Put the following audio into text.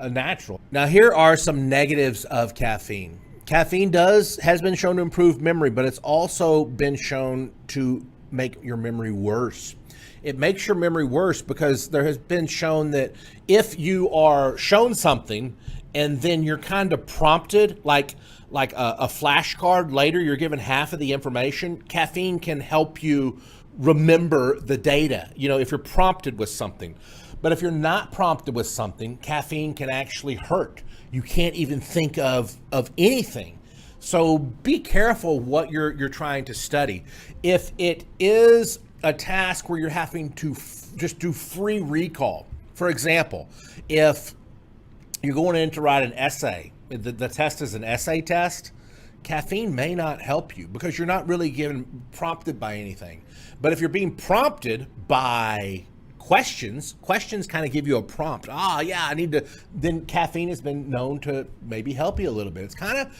a natural. Now, here are some negatives of caffeine. Caffeine has been shown to improve memory, but it's also been shown to make your memory worse. It makes your memory worse because there has been shown that if you are shown something and then you're kind of prompted, like a flashcard later, you're given half of the information, caffeine can help you remember the data, if you're prompted with something. But if you're not prompted with something, caffeine can actually hurt. You can't even think of anything. So be careful what you're trying to study. If it is a task where you're having to just do free recall, for example, if you're going in to write an essay, the test is an essay test, caffeine may not help you because you're not really prompted by anything. But if you're being prompted by questions kind of give you a prompt. I need to, then caffeine has been known to maybe help you a little bit. It's kind of